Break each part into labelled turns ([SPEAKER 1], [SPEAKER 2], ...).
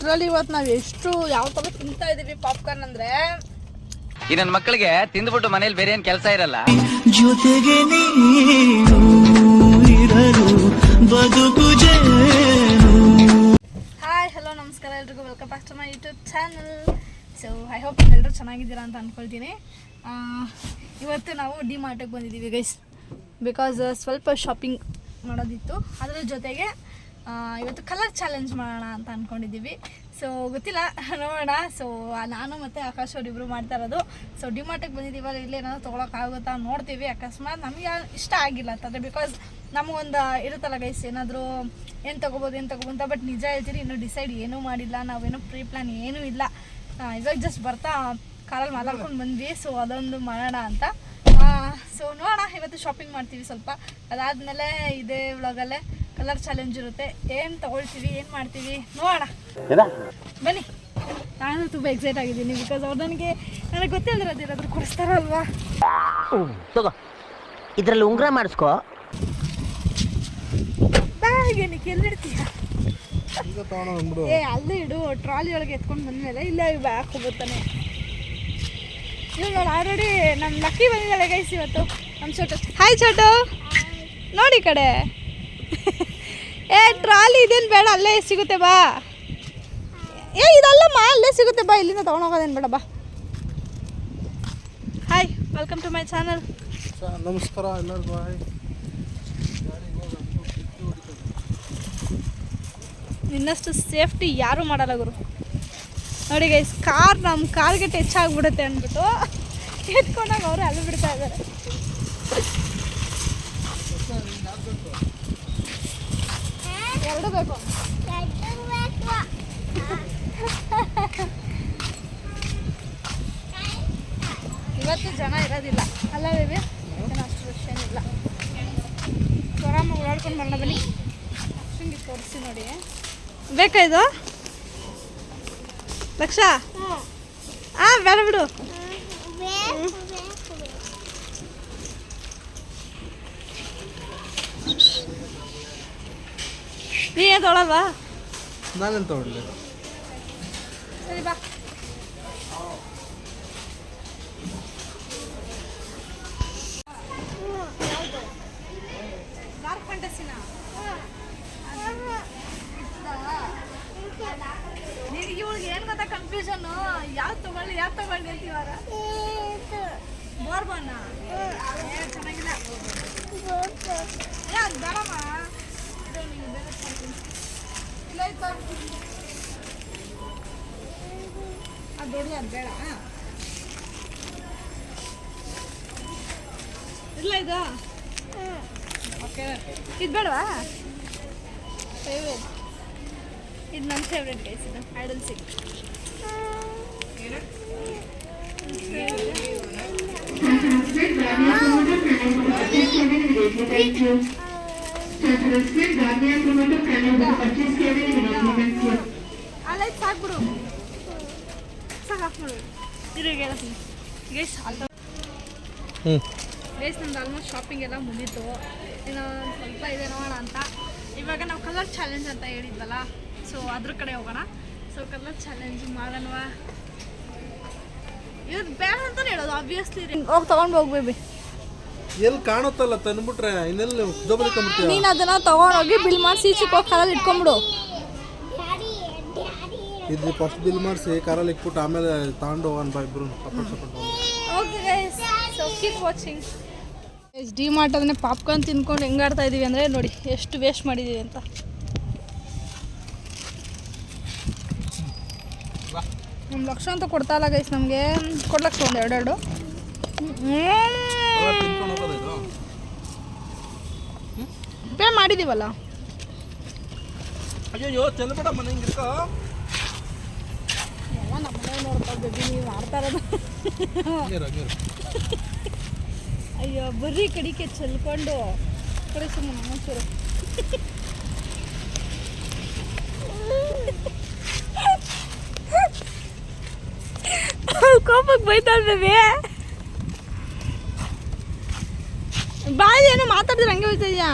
[SPEAKER 1] Literally ಇವತ್ತು ನಾವು ಎಷ್ಟು ಯಾವ ಥರ ತಿಂತಾ ಇದೀವಿ ಪಾಪ್ಕಾರ್ನ್ ಅಂದರೆ
[SPEAKER 2] ಈ ನನ್ನ ಮಕ್ಕಳಿಗೆ ತಿಂದ್ಬಿಟ್ಟು ಮನೇಲಿ ಬೇರೆ ಏನು ಕೆಲಸ ಇರಲ್ಲ.
[SPEAKER 3] ಜೊತೆಗೆ ನೀನು ಇರಲು ಬದುಕು ಜೇನು.
[SPEAKER 1] ಹಾಯ್ ಹಲೋ ನಮಸ್ಕಾರ ಎಲ್ರಿಗೂ, welcome back to my YouTube channel. So I hope ಎಲ್ಲರೂ ಚೆನ್ನಾಗಿದ್ದೀರಾ ಅಂತ ಅಂದ್ಕೊಳ್ತೀನಿ. ಇವತ್ತು ನಾವು ಡಿ ಮಾರ್ಟಿಗೆ ಬಂದಿದ್ದೀವಿ ಗೈಸ್, ಬಿಕಾಸ್ ಸ್ವಲ್ಪ ಶಾಪಿಂಗ್ ಮಾಡೋದಿತ್ತು. ಅದರ ಜೊತೆಗೆ ಇವತ್ತು ಕಲರ್ ಚಾಲೆಂಜ್ ಮಾಡೋಣ ಅಂತ ಅಂದ್ಕೊಂಡಿದ್ದೀವಿ. ಸೊ ಗೊತ್ತಿಲ್ಲ, ನೋಡೋಣ. ಸೊ ನಾನು ಮತ್ತು ಆಕಾಶ್ ಅವರಿಬ್ಬರು ಮಾಡ್ತಾ ಇರೋದು. ಸೊ ಡಿ ಮಾರ್ಟಿಗೆ ಬಂದಿದ್ದೀವಲ್ಲ, ಇಲ್ಲೇನಾದ್ರು ತೊಗೊಳಕ್ಕಾಗುತ್ತಾ ನೋಡ್ತೀವಿ. ಅಕಸ್ಮಾತ್ ನಮಗೆ ಇಷ್ಟ ಆಗಿಲ್ಲ ಅಂತಂದರೆ, ಬಿಕಾಸ್ ನಮಗೊಂದು ಇರುತ್ತಲ್ಲ ಗೈಸ್, ಏನಾದರೂ ಏನು ತೊಗೋಬೋದು ಅಂತ. ಬಟ್ ನಿಜ ಹೇಳ್ತೀರಿ, ಇನ್ನೂ ಡಿಸೈಡ್ ಏನೂ ಮಾಡಿಲ್ಲ, ನಾವೇನೋ ಪ್ರೀ ಪ್ಲ್ಯಾನ್ ಏನೂ ಇಲ್ಲ. ಇವಾಗ ಜಸ್ಟ್ ಬರ್ತಾ ಕಾರಲ್ಲಿ ಮಾತಾಡ್ಕೊಂಡು ಬಂದ್ವಿ. ಸೊ ಅದೊಂದು ಮಾಡೋಣ ಅಂತ. ಸೊ ನೋಡೋಣ, ಇವತ್ತು ಶಾಪಿಂಗ್ ಮಾಡ್ತೀವಿ ಸ್ವಲ್ಪ. ಅದಾದಮೇಲೆ ಇದೇ ವ್ಲಾಗಲ್ಲೇ ಕಲರ್ ಚಾಲೆಂಜ್ ಇರುತ್ತೆ. ಏನು ತೊಗೊಳ್ತೀವಿ, ಏನು ಮಾಡ್ತೀವಿ ನೋಡೋಣ, ಬನ್ನಿ. ನಾನು ತುಂಬ ಎಕ್ಸೈಟ್ ಆಗಿದ್ದೀನಿ, ಬಿಕಾಸ್ ಅವ್ರು ನನಗೆ ಗೊತ್ತಿಲ್ಲದಿರೋದು ಏನಾದರೂ ಕೊಡಿಸ್ತಾರಲ್ವಾ.
[SPEAKER 4] ತಗೋ, ಇದರಲ್ಲಿ ಉಂಗುರ ಮಾಡಿಸ್ಕೋ.
[SPEAKER 1] ಬ್ಯಾಗ್ ಏನಕ್ಕೆ ಎಲ್ಲಿಡ್ತೀಯ? ಅಲ್ಲೇ ಇಡು, ಟ್ರಾಲಿ ಒಳಗೆ ಎತ್ಕೊಂಡು ಬಂದಮೇಲೆ ಇಲ್ಲೇ ಬ್ಯಾಗ್ ಹೋಗುತ್ತಾನೆ. ಇವಾಗ ನೋಡಿ, ಆಲ್ರೆಡಿ ನಮ್ಮ ಲಕ್ಕಿ ಬಂದಿದ್ದಾಳೆ ಗೈಸ್ ಇವತ್ತು. ನಮ್ಮ ಚೋಟು, ಹಾಯ್ ಚೋಟು, ನೋಡಿ ಕಡೆ. ಟ್ರಾಲಿ ಇದೇನು ಬೇಡ, ಅಲ್ಲೇ ಸಿಗುತ್ತೆ ಬಾ. ಇದಲ್ಲಮ್ಮ, ಅಲ್ಲೇ ಸಿಗುತ್ತೆ ಬಾ, ಇಲ್ಲಿಂದ ತೊಗೊಂಡೋಗೋದೇನು ಬೇಡ ಬಾ. Hi, welcome to my channel.
[SPEAKER 5] ನಮಸ್ಕಾರ ಎಲ್ಲರಿಗೂ. ಹಾಯ್.
[SPEAKER 1] ನಿನ್ನಷ್ಟು ಸೇಫ್ಟಿ ಯಾರೂ ಮಾಡಲ್ಲ ಗುರು. ನೋಡಿ ಗೈಸ್, ನಮ್ಮ ಕಾರ್ಗೆ ಟಚ್ ಆಗಿಬಿಡುತ್ತೆ ಅಂದ್ಬಿಟ್ಟು ಎತ್ಕೊಂಡಾಗ ಅವರು ಅಲ್ಲಿ ಬಿಡ್ತಾ ಇದ್ದಾರೆ. ಎರಡು ಬೇಕು. ಇವತ್ತು ಜನ ಇರೋದಿಲ್ಲ ಅಲ್ಲ ಬೇಬಿ, ಜನ ಅಷ್ಟು ರಶ್ ಏನಿಲ್ಲ. ಆರಾಮಾಗಿ ಓಡಾಡ್ಕೊಂಡು ಬರೋಣ ಬನ್ನಿ. ಹಿಂಗೆ ತೋರಿಸಿ ನೋಡಿ. ಬೇಕಾ ಇದು ಲಕ್ಷ? ಬೇಡ ಬಿಡು. ನೀ ಏನು ತೊಗೊಳಲ್ವಾ?
[SPEAKER 5] ನಾನೇನು ತೊಗೊಳ್ಳಿ?
[SPEAKER 1] ಸರಿ ಬಾ. ಡಾರ್ಕ್ ಫ್ಯಾಂಟಸಿನಾ? ನಿನಗೆ ಇವ್ಳಿಗೆ ಏನು ಗೊತ್ತಾ ಕನ್ಫ್ಯೂಷನ್ನು, ಯಾವ್ದು ತಗೊಳ್ಳಿ ಅಂತ ಇವಾಗ. ಬೋರ್ಬನ್ನ ಚೆನ್ನಾಗಿಲ್ಲ, ಅದು ಬೇಡಮ್ಮ. ಇದು ನೀವು ಬೇರೆ ತಗೊಳ್ತೀನಿ. ಇಲ್ಲ ಇತ್ತು ಅದು ದೊಡ್ಡದು, ಅದು ಬೇಡ. ಇಲ್ಲ ಇದು ಓಕೆ, ಇದು ಬೇಡವಾ? ಫೇವ್ರೇಟ್, ಇದು ನನ್ನ ಫೇವ್ರೇಟ್ ಗೈಸ್. ಇದು ಐಡಲ್ ಸಿಕ್. ಅಲ್ಲೈದು ಸಾಕ್ಬಿಡು, ಸಾಕು ಹಾಕ್ಬಿಡು. ಇರೋ ಹೇಳ್ತೀನಿ ಗೈಸ್. ಗೈಸ್, ನಮ್ದು ಆಲ್ಮೋಸ್ಟ್ ಶಾಪಿಂಗ್ ಎಲ್ಲ ಮುಗೀತು. ಇನ್ನು ಸ್ವಲ್ಪ ಇದೆ ನೋಡೋಣ ಅಂತ. ಇವಾಗ ನಾವು ಕಲರ್ ಚಾಲೆಂಜ್ ಅಂತ ಹೇಳಿದ್ವಲ್ಲ, ಸೊ ಅದ್ರ ಕಡೆ ಹೋಗೋಣ. ಸೊ ಕಲರ್ ಚಾಲೆಂಜ್ ಮಾಡೋಣವಾ? ಇವ್ರು ಬೇಡ ಅಂತಾನೆ ಹೇಳೋದು, ಆಬ್ವಿಯಸ್ಲಿ. ಹೋಗಿ ತೊಗೊಂಡು ಹೋಗ್ಬೇಬಿ.
[SPEAKER 5] ಎಲ್ಲಿ ಕಾಣುತ್ತಲ್ಲ ತಂದ್ಬಿಟ್ರೆ ಇನ್ನೆಲ್ಲಿ ಜೋಬಲಿಕೊಂಡ್ಬಿಡ್ತೀಯ?
[SPEAKER 1] ನೀನು ಅದನ್ನು ತೊಗೊಂಡೋಗಿ ಬಿಲ್ ಮಾಡಿಸಿ ಈಚೆಗೆ ಹೋಗಿ ಕಾರಲ್ಲಿ ಇಟ್ಕೊಂಬಿಡು.
[SPEAKER 5] ಇದು ಫಸ್ಟ್ ಬಿಲ್ ಮಾಡಿಸಿ ಕಾರಲ್ಲಿ ಇಟ್ಬಿಟ್ಟು ಆಮೇಲೆ ತಗೊಂಡು ಹೋಗೋಣ ಬಾ ಇಬ್ರು.
[SPEAKER 1] Okay guys, so keep watching. D mart ಅದನ್ನೇ ಪಾಪ್ಕಾರ್ನ್ ತಿನ್ಕೊಂಡು ಹೆಂಗಾಡ್ತಾ ಇದ್ದೀವಿ ಅಂದರೆ ನೋಡಿ ಎಷ್ಟು ವೇಸ್ಟ್ ಮಾಡಿದ್ದೀವಿ ಅಂತ. ನಮ್ಮ ಲಕ್ಷ ಅಂತ ಕೊಡ್ತಾ ಇಲ್ಲ ಗೈಸ್, ನಮಗೆ ಕೊಡ್ಲಕ್ಷ ಒಂದು ಎರಡೆರಡು. ಪೇ ಮಾಡಿದ್ದೀವಲ್ಲ.
[SPEAKER 5] ಅಯ್ಯೋ ಚೆಲ್ಲಬೇಡ, ಮನೆ ಹಿಂಗಿರ್ಕೋ.
[SPEAKER 1] ಎಲ್ಲ ನಮ್ಮನೆ ನೋಡ್ತಾ ಬೇಬಿ, ನೀವು ಮಾಡ್ತಾ ಇರೋದು. ಅಯ್ಯೋ ಬರ್ರಿ ಕಡಿಕೆ ಚೆಲ್ಕೊಂಡು ಕಡೆ ಸುಮ್ಮನೆ ಒಂಚೂರು. ಕೋಪಕ್ಕೆ ಬೈತಾಳ ಬೇಬಿ. ಬಾಯಿ ಏನೋ ಮಾತಾಡಿದ್ರೆ ಹಂಗೆ ಹೋಯ್ತಾ ಇದೆಯಾ?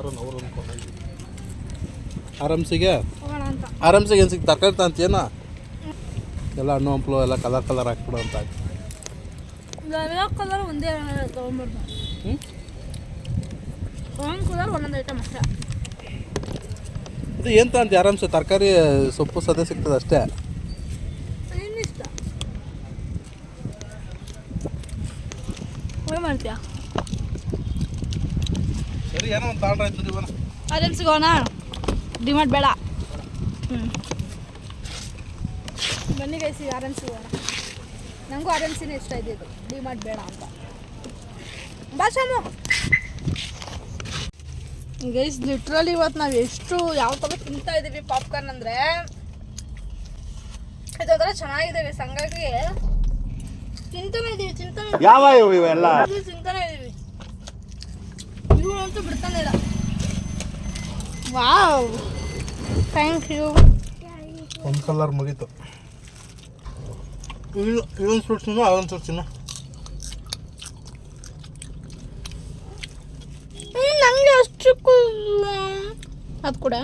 [SPEAKER 5] ಎಲ್ಲರೂ ನಾವು ಅಂದ್ಕೊಂಡಿದ್ವಿ ಆರಾಮ್ಸಿಗೆ
[SPEAKER 1] ಹೋಗೋಣ ಅಂತ.
[SPEAKER 5] ಆರಾಮ್ಸಿಗೆ ಏನು ಸಿಗ್ತು ತರಕಾರಿ ತಂತೇನ ಎಲ್ಲ ಹಣ್ಣು ಹಂಪಲು ಎಲ್ಲ ಕಲರ್ ಹಾಕ್ಬಿಡು ಅಂತ ಆಯ್ತು.
[SPEAKER 1] ಎಲ್ಲ ಕಲರ್ ಒಂದೇ ತೊಗೊಂಡ್ಬಿಡ್ತು. ಒಂದೊಂದು ಕಲರ್ ಒಂದೊಂದು ಐಟಮ್ ಅಷ್ಟೇ.
[SPEAKER 5] ಇದು ಏನು ತಂತ ಆರಾಮ್ಸೆ ತರಕಾರಿ ಸೊಪ್ಪು ಸದ್ಯ ಸಿಗ್ತದೆ ಅಷ್ಟೇ.
[SPEAKER 1] ಇನ್ನಿಷ್ಟ ಏನು ಮಾಡ್ತೀಯಾ?
[SPEAKER 5] ಸರಿ ಏನೋ ಒಂದು ತಾಂಡ್ರ ಆಯ್ತು ಇವನ
[SPEAKER 1] ಆರೆಮ್ಸಿಗೆ ಹೋಗೋಣ. ಡಿಮಾರ್ಟ್ ಬೇಡ. ಬನ್ನಿ ಗೈಸಿ ಆರೆಮ್ಸಿಗೆ ಹೋಗೋಣ. ನನಗೂ ಆರೆಮ್ಸಿನೇ ಇಷ್ಟ ಇದ್ದಿದ್ದು, ಡಿಮಾರ್ಟ್ ಬೇಡ ಅಂತ. ಬಾ ಶಾಮು. ಗೈಸ್ ಲಿಟ್ರಲಿ ಇವತ್ತು ನಾವು ಎಷ್ಟು ಯಾವ ಥರ ತಿಂತಾ ಇದ್ದೀವಿ ಪಾಪ್ಕಾರ್ನ್ ಅಂದರೆ ಇದೊಂಥರ ಚೆನ್ನಾಗಿದೆ ಗೈಸ್. ಹಂಗಾಗಿ ತಿಂತಾನೆ ಇದ್ದೀವಿ
[SPEAKER 5] ಯಾವ ಇವೆಲ್ಲ
[SPEAKER 1] ತಿಂತಾನೆ ಇದ್ದೀವಿ. ಇವನಂತೂ ಬಿಡ್ತಾನೆ ಇಲ್ಲ. Wow, thank you.
[SPEAKER 5] ಒಂದು ಕಲರ್ ಮುಗೀತು. ಇದೊಂದು ಫ್ರೂಟ್ಸಿನ ಅದೊಂದು ಫ್ರೂಟ್ಸಿನ
[SPEAKER 1] ನನಗೆ ಅಷ್ಟು ಅದು ಕೂಡ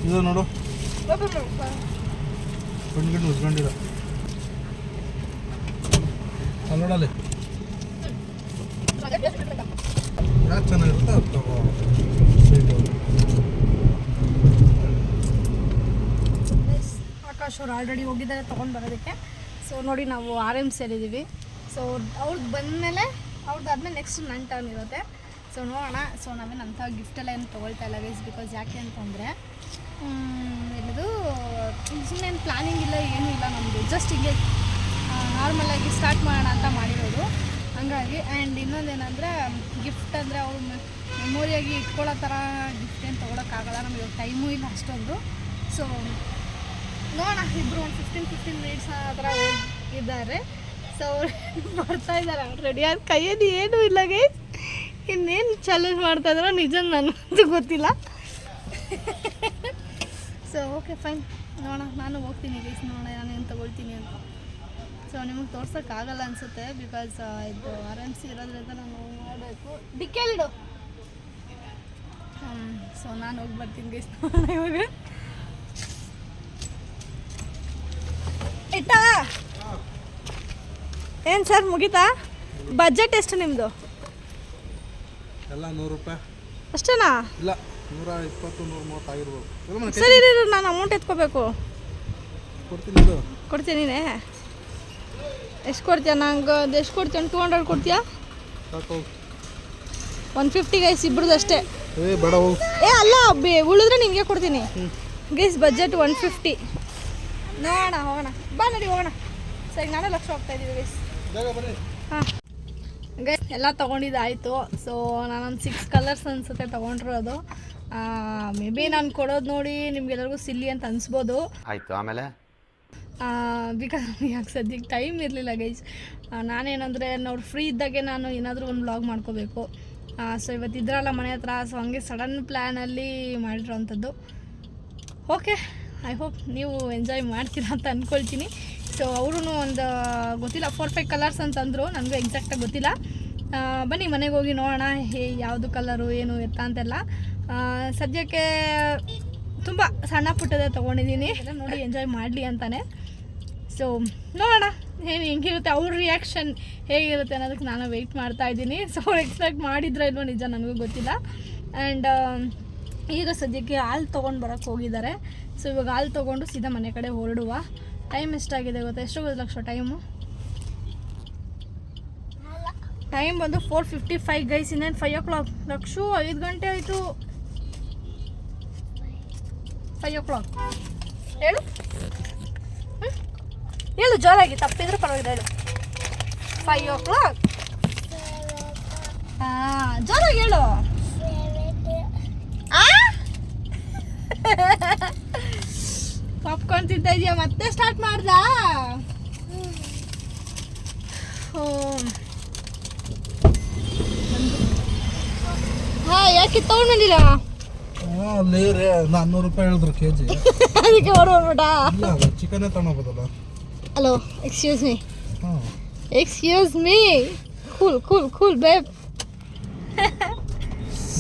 [SPEAKER 5] ಇದು ನೋಡು ಗಂಡು ಉಸ್ಕೊಂಡಿಲ್ಲ ನೋಡಲ್ಲಿ ಯಾಕೆ ಚೆನ್ನಾಗಿರುತ್ತೆ ಅದು ತಗೋ.
[SPEAKER 1] ಆಕಾಶ್ ಅವ್ರು ಆಲ್ರೆಡಿ ಹೋಗಿದ್ದಾರೆ ತೊಗೊಂಡು ಬರೋದಕ್ಕೆ. ಸೊ ನೋಡಿ ನಾವು RMC ಇದ್ದೀವಿ. ಸೊ ಅವ್ರದ್ದು ಬಂದಮೇಲೆ ಅವ್ರದ್ದಾದ್ಮೇಲೆ ನೆಕ್ಸ್ಟ್ ನನ್ನ ಟರ್ನ್ ಇರುತ್ತೆ. ಸೊ ನೋಡೋಣ. ಸೊ ನಾವೇನು ಅಂಥ ಗಿಫ್ಟೆಲ್ಲ ಏನು ತೊಗೊಳ್ತಾ ಇಲ್ಲ ಗೈಸ್. ಬಿಕಾಸ್ ಯಾಕೆ ಅಂತಂದರೆ ಎಲ್ಲದು ಸುಮ್ಮನೆ ಪ್ಲಾನಿಂಗ್ ಇಲ್ಲ, ಏನೂ ಇಲ್ಲ ನಮ್ಮದು. ಜಸ್ಟ್ ಹಿಂಗೆ ನಾರ್ಮಲಾಗಿ ಸ್ಟಾರ್ಟ್ ಮಾಡೋಣ ಅಂತ ಮಾಡಿರೋದು. ಹಂಗಾಗಿ ಆ್ಯಂಡ್ ಇನ್ನೊಂದೇನೆಂದರೆ ಗಿಫ್ಟ್ ಅಂದರೆ ಅವರು ಮೆಮೊರಿಯಾಗಿ ಇಟ್ಕೊಳ್ಳೋ ಥರ ಗಿಫ್ಟ್ ಏನು ತೊಗೊಳಕ್ಕಾಗಲ್ಲ, ನಮಗೆ ಟೈಮೂ ಇಲ್ಲ ಅಷ್ಟೊಂದು. ಸೊ ನೋಡೋಣ, ಇಬ್ಬರು ಒಂದು 15 ಮಿನಿಟ್ಸ್ ಆ ಥರ ಹೋಗಿದ್ದಾರೆ. ಸೊ ಅವ್ರು ಬರ್ತಾ ಇದ್ದಾರೆ ಆಲ್ರೆಡಿ. ಅದು ಕೈಯಲ್ಲಿ ಏನೂ ಇಲ್ಲ ಗೈಸ್. ಇನ್ನೇನು ಚಾಲೆಂಜ್ ಮಾಡ್ತಾಯಿದ್ದಾರೋ ನಿಜ ನನಗಂತೂ ಗೊತ್ತಿಲ್ಲ. ಸೊ ಓಕೆ ಫೈನ್, ನೋಡೋಣ. ನಾನು ಹೋಗ್ತೀನಿ ಗೈಸ್, ನೋಡೋಣ ನಾನು ಏನು ತೊಗೊಳ್ತೀನಿ ಅಂತ. ಸೊ ನಿಮಗೆ ತೋರ್ಸೋಕ್ಕಾಗಲ್ಲ ಅನಿಸುತ್ತೆ, ಬಿಕಾಸ್ ಇದು RMC ಇರೋದ್ರಿಂದ ನಾನು ಮಾಡಬೇಕು. ಡಿಕ್ಕೇಳಿಡು. ಸೊ ನಾನು ಹೋಗಿ ಬರ್ತೀನಿ ಗೈಸ್, ನೋಡೋಣ ಇವಾಗ. ಇಟ್ಟಾ ಏನು ಸರ್ ಮುಗೀತಾ? ಬಜೆಟ್ ಎಷ್ಟು ನಿಮ್ಮದು?
[SPEAKER 5] ಎಲ್ಲ 100 ರೂಪಾಯಿ
[SPEAKER 1] ಅಷ್ಟೇನಾ?
[SPEAKER 5] ಇಲ್ಲ 120 130 ಆಗಿರ್ಬೋದು.
[SPEAKER 1] ಸರಿ ರೀ, ನಾನು ಅಮೌಂಟ್ ಎತ್ಕೋಬೇಕು.
[SPEAKER 5] ಕೊಡ್ತೀನಿ ಇದು.
[SPEAKER 1] ಕೊಡ್ತೀನಿ ನೀನೇ? ಎಷ್ಟು ಕೊಡ್ತೀಯ? ನಂಗೆ ಎಷ್ಟು ಕೊಡ್ತೀಯ? 200 ಕೊಡ್ತೀಯಾ?
[SPEAKER 5] ಸಾಕು
[SPEAKER 1] 150 ಗೈಸ್ ಇಬ್ರದ್ದು ಅಷ್ಟೇ.
[SPEAKER 5] ಬೇಡ ಹೋಗು.
[SPEAKER 1] ಅಲ್ಲ, ಉಳಿದ್ರೆ ನಿಮಗೆ ಕೊಡ್ತೀನಿ ಗೈಸ್. ಬಜೆಟ್ 150. ನೋಡೋಣ, ಹೋಗೋಣ ಬಾ, ನಡಿ ಹೋಗೋಣ. ಸರಿ, ನಾನೇ ಲಕ್ಷ ಹೋಗ್ತಾಯಿದ್ದೀವಿ ಗೈಸ್. ಹಾಂ ಗೈಸ್, ಎಲ್ಲ ತೊಗೊಂಡಿದ್ದಾಯಿತು. ಸೊ ನಾನೊಂದು 6 ಕಲರ್ಸ್ ಅನಿಸುತ್ತೆ ತೊಗೊಂಡಿರೋದು. ಮೇ ಬಿ ನಾನು ಕೊಡೋದು ನೋಡಿ ನಿಮ್ಗೆಲ್ಲರಿಗೂ ಸಿಲ್ಲಿ ಅಂತ ಅನಿಸ್ಬೋದು.
[SPEAKER 2] ಆಯ್ತು, ಆಮೇಲೆ
[SPEAKER 1] ಬಿಕಾಸ್ ಯಾಕೆ ಸದ್ಯಕ್ಕೆ ಟೈಮ್ ಇರಲಿಲ್ಲ ಗೈಸ್. ನಾನೇನಂದರೆ ಅವ್ರು ಫ್ರೀ ಇದ್ದಾಗೆ ನಾನು ಏನಾದರೂ ಒಂದು ವ್ಲಾಗ್ ಮಾಡ್ಕೋಬೇಕು. ಸೊ ಇವತ್ತು ಇದ್ರಲ್ಲ ಮನೆ ಹತ್ರ. ಸೊ ಹಂಗೆ ಸಡನ್ ಪ್ಲ್ಯಾನಲ್ಲಿ ಮಾಡಿರೋವಂಥದ್ದು. ಓಕೆ, ಐ ಹೋಪ್ ನೀವು ಎಂಜಾಯ್ ಮಾಡ್ತೀರಾ ಅಂತ ಅಂದ್ಕೊಳ್ತೀನಿ. ಸೊ ಅವರು ಒಂದು ಗೊತ್ತಿಲ್ಲ 4-5 ಕಲರ್ಸ್ ಅಂತಂದರು, ನನಗೂ ಎಕ್ಸಾಕ್ಟಾಗಿ ಗೊತ್ತಿಲ್ಲ. ಬನ್ನಿ ಮನೆಗೆ ಹೋಗಿ ನೋಡೋಣ ಯಾವುದು ಕಲರು ಏನು ಎತ್ತ ಅಂತೆಲ್ಲ. ಸದ್ಯಕ್ಕೆ ತುಂಬ ಸಣ್ಣ ಪುಟ್ಟದೇ ತೊಗೊಂಡಿದ್ದೀನಿ, ಎಲ್ಲ ನೋಡಿ ಎಂಜಾಯ್ ಮಾಡಲಿ ಅಂತಾನೆ. ಸೊ ನೋಡೋಣ ಏನು ಹೆಂಗಿರುತ್ತೆ, ಅವ್ರ ರಿಯಾಕ್ಷನ್ ಹೇಗಿರುತ್ತೆ ಅನ್ನೋದಕ್ಕೆ ನಾನು ವೆಯ್ಟ್ ಮಾಡ್ತಾಯಿದ್ದೀನಿ. ಸೊ ಅವ್ರು ಎಕ್ಸ್ಪೆಕ್ಟ್ ಮಾಡಿದ್ರೆ ಇಲ್ವೋ ನಿಜ ನನಗೂ ಗೊತ್ತಿಲ್ಲ. ಆ್ಯಂಡ್ ಈಗ ಸದ್ಯಕ್ಕೆ ಹಾಲು ತೊಗೊಂಡು ಬರೋಕ್ಕೆ ಹೋಗಿದ್ದಾರೆ. ಸೊ ಇವಾಗ ಹಾಲು ತೊಗೊಂಡು ಸೀದಾ ಮನೆ ಕಡೆ ಹೊರಡುವ. ಟೈಮ್ ಎಷ್ಟಾಗಿದೆ ಗೊತ್ತಾ? ಎಷ್ಟು ಲಕ್ಷ ಟೈಮು? ಟೈಮ್ ಬಂದು 4:55 ಗೈಸ್. ಇನ್ನೇನು 5 o'clock. ಲಕ್ಷು 5 ಗಂಟೆ ಆಯಿತು. 5 o'clock ಹೇಳು. ಹೇಳು ಜೋರಾಗಿ, ತಪ್ಪಿದ್ರೆ ಪರವಾಗಿಲ್ಲ ಹೇಳು. 5 o'clock. ಹಾಂ, ಜೋರಾಗಿ ಹೇಳು. ಪಾಪ್ಕಾರ್ನ್ ತಿಂತಾ ಇದೆಯಾ? ಮತ್ತೆ ಸ್ಟಾರ್ಟ್ ಮಾಡ್ದಾ? ಹಾಂ ಯಾಕೆ ತಗೊಂಡ್ಬಂದಿಲ್ಲ?
[SPEAKER 5] ಅಲ್ಲಿ 400 ರೂಪಾಯಿ ಹೇಳಿದ್ರು ಕೆಜಿ.
[SPEAKER 1] ಅದಕ್ಕೆ ಹೊರಬಿಟ್ಟ.
[SPEAKER 5] ಚಿಕನೇ ತಗೊಂಡೋಗೋದಲ್ಲ.
[SPEAKER 1] Hello, excuse me. Cool babe.